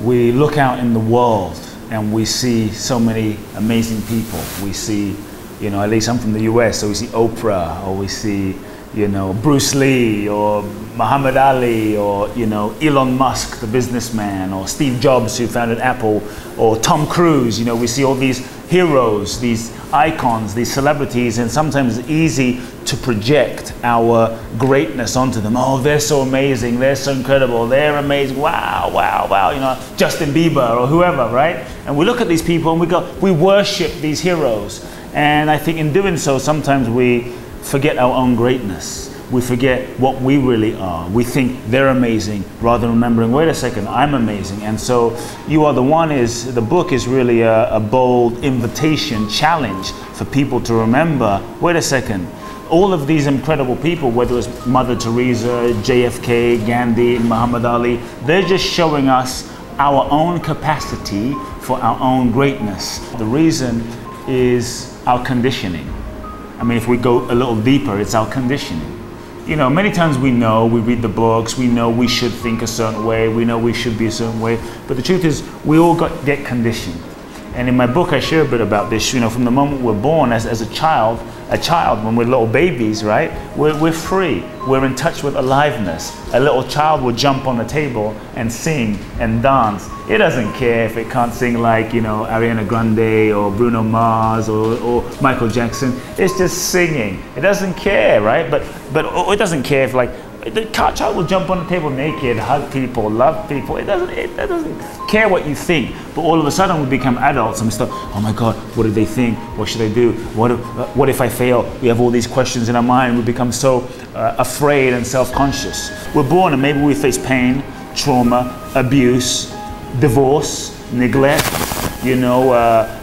we look out in the world and we see so many amazing people. We see, you know, at least I'm from the US, so we see Oprah, or we see, you know, Bruce Lee, or Muhammad Ali, or, you know, Elon Musk, the businessman, or Steve Jobs, who founded Apple, or Tom Cruise. You know, we see all these heroes, these icons, these celebrities, and sometimes it's easy to project our greatness onto them. Oh, they're so amazing, they're so incredible, they're amazing, wow, wow, wow, you know, Justin Bieber or whoever, right? And we look at these people and we worship these heroes. And I think in doing so, sometimes we forget our own greatness. We forget what we really are. We think they're amazing rather than remembering, wait a second, I'm amazing. And so You Are the One the book is really a bold invitation, challenge for people to remember, wait a second, all of these incredible people, whether it's Mother Teresa, JFK, Gandhi, Muhammad Ali, they're just showing us our own capacity for our own greatness. The reason is our conditioning. I mean, if we go a little deeper, it's our conditioning. You know, many times we read the books, we know we should think a certain way, we know we should be a certain way, but the truth is we all get conditioned. And in my book I share a bit about this. You know, from the moment we're born as a child, when we're little babies, right, we're free, we're in touch with aliveness. A little child will jump on the table and sing and dance. It doesn't care if it can't sing like, you know, Ariana Grande or Bruno Mars or Michael Jackson. It's just singing. It doesn't care, right? But it doesn't care if, like, the child will jump on the table naked, hug people, love people. It doesn't care what you think. But all of a sudden we become adults and we start, oh my God, what do they think? What should I do? What if I fail? We have all these questions in our mind. We become so afraid and self-conscious. We're born and maybe we face pain, trauma, abuse, divorce, neglect, you know,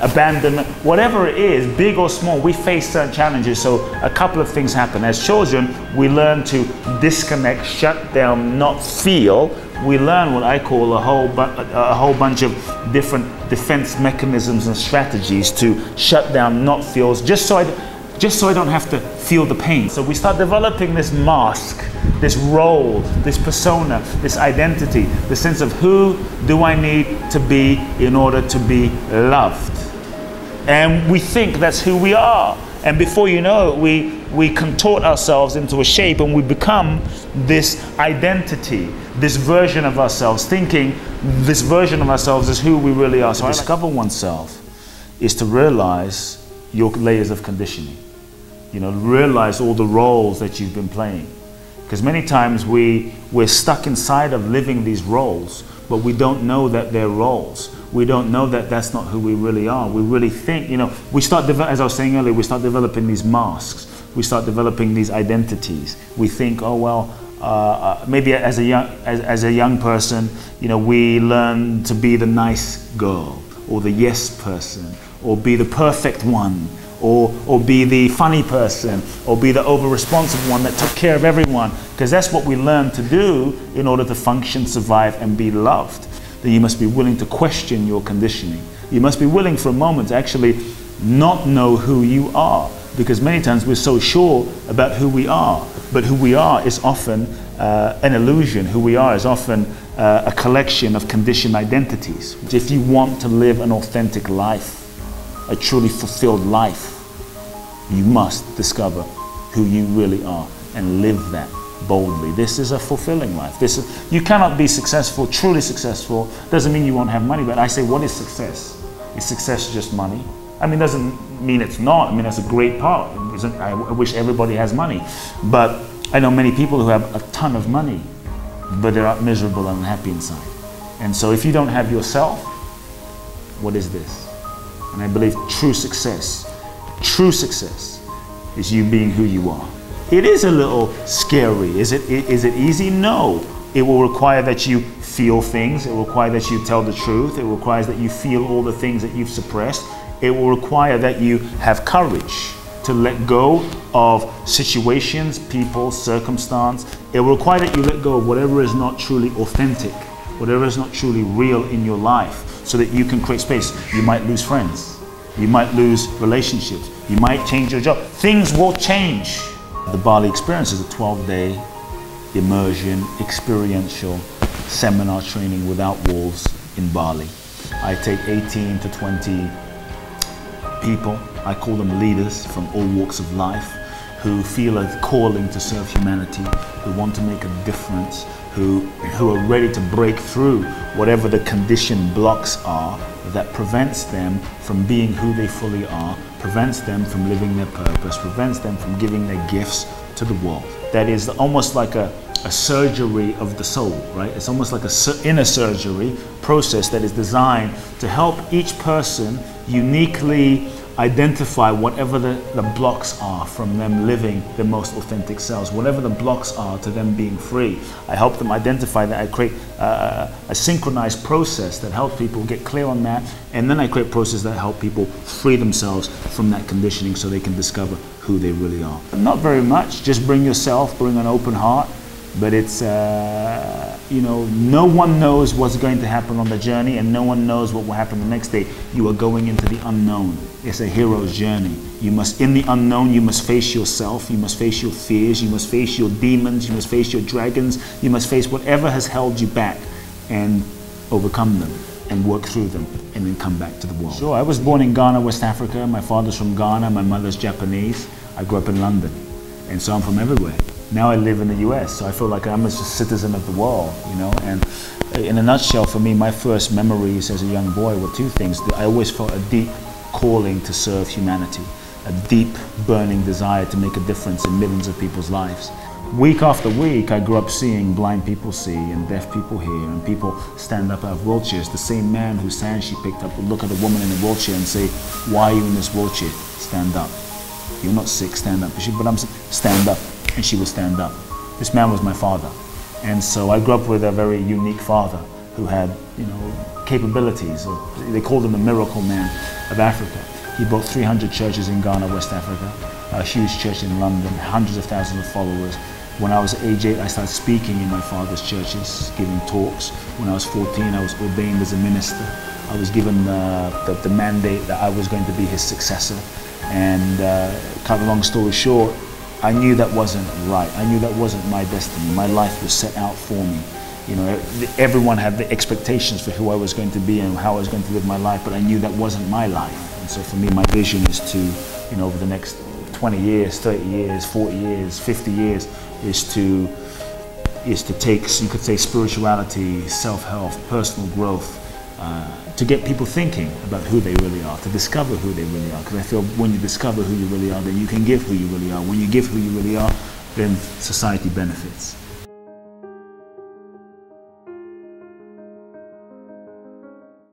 abandonment, whatever it is, big or small, we face certain challenges. So a couple of things happen. As children, we learn to disconnect, shut down, not feel. We learn what I call a whole bunch of different defense mechanisms and strategies to shut down, not feel, just so I don't have to feel the pain. So we start developing this mask, this role, this persona, this identity, the sense of who do I need to be in order to be loved. And we think that's who we are. And before you know it, we contort ourselves into a shape and we become this identity, this version of ourselves, thinking this version of ourselves is who we really are. So to discover oneself is to realize your layers of conditioning. You know, realize all the roles that you've been playing. Because many times we're stuck inside of living these roles, but we don't know that they're roles. We don't know that that's not who we really are. We really think, you know, as I was saying earlier, we start developing these masks. We start developing these identities. We think, oh well, maybe as a young person, you know, we learn to be the nice girl, or the yes person, or be the perfect one, or be the funny person, or be the over-responsive one that took care of everyone, because that's what we learn to do in order to function, survive, and be loved. Then you must be willing to question your conditioning. You must be willing for a moment to actually not know who you are, because many times we're so sure about who we are, but who we are is often an illusion. Who we are is often a collection of conditioned identities. If you want to live an authentic life, a truly fulfilled life, you must discover who you really are and live that boldly. This is a fulfilling life. You cannot be successful, truly successful. Doesn't mean you won't have money, but I say, what is success? Is success just money? I mean, doesn't mean it's not. I mean, that's a great part. I wish everybody has money. But I know many people who have a ton of money, but they're miserable and unhappy inside. And so if you don't have yourself, what is this? And I believe true success is you being who you are. It is a little scary. Is it easy? No. It will require that you feel things. It will require that you tell the truth. It requires that you feel all the things that you've suppressed. It will require that you have courage to let go of situations, people, circumstance. It will require that you let go of whatever is not truly authentic, whatever is not truly real in your life, so that you can create space. You might lose friends. You might lose relationships. You might change your job. Things will change. The Bali experience is a 12-day immersion, experiential seminar training without walls, in Bali. I take 18 to 20 people, I call them leaders from all walks of life, who feel a calling to serve humanity, who want to make a difference, who are ready to break through whatever the conditioned blocks are that prevents them from being who they fully are, prevents them from living their purpose, prevents them from giving their gifts to the world. That is almost like a surgery of the soul, right? It's almost like an inner surgery process that is designed to help each person uniquely identify whatever the blocks are from them living their most authentic selves, whatever the blocks are to them being free. I help them identify that. I create a synchronized process that helps people get clear on that, and then I create processes that help people free themselves from that conditioning so they can discover who they really are. Not very much, just bring yourself, bring an open heart, but it's, you know, no one knows what's going to happen on the journey, and no one knows what will happen the next day. You are going into the unknown. It's a hero's journey. You must, in the unknown, you must face yourself, you must face your fears, you must face your demons, you must face your dragons, you must face whatever has held you back and overcome them and work through them and then come back to the world. Sure, I was born in Ghana, West Africa. My father's from Ghana, my mother's Japanese. I grew up in London, and so I'm from everywhere. Now I live in the US, so I feel like I'm a citizen of the world, you know. And in a nutshell, for me, my first memories as a young boy were two things. I always felt a deep calling to serve humanity, a deep burning desire to make a difference in millions of people's lives. Week after week, I grew up seeing blind people see and deaf people hear, and people stand up out of wheelchairs. The same man whose hand she picked up would look at a woman in a wheelchair and say, "Why are you in this wheelchair? Stand up. You're not sick, stand up." But I'm saying, "Stand up." And she would stand up. This man was my father. And so I grew up with a very unique father who had, you know, capabilities. They called him the miracle man of Africa. He built 300 churches in Ghana, West Africa, a huge church in London, hundreds of thousands of followers. When I was age 8, I started speaking in my father's churches, giving talks. When I was 14, I was ordained as a minister. I was given the mandate that I was going to be his successor. And cut a long story short, I knew that wasn't right. I knew that wasn't my destiny. My life was set out for me. You know, everyone had the expectations for who I was going to be and how I was going to live my life, but I knew that wasn't my life. And so for me, my vision is to, you know, over the next 20 years, 30 years, 40 years, 50 years, is to take, you could say, spirituality, self-help, personal growth, to get people thinking about who they really are, to discover who they really are. Because I feel when you discover who you really are, then you can give who you really are. When you give who you really are, then society benefits.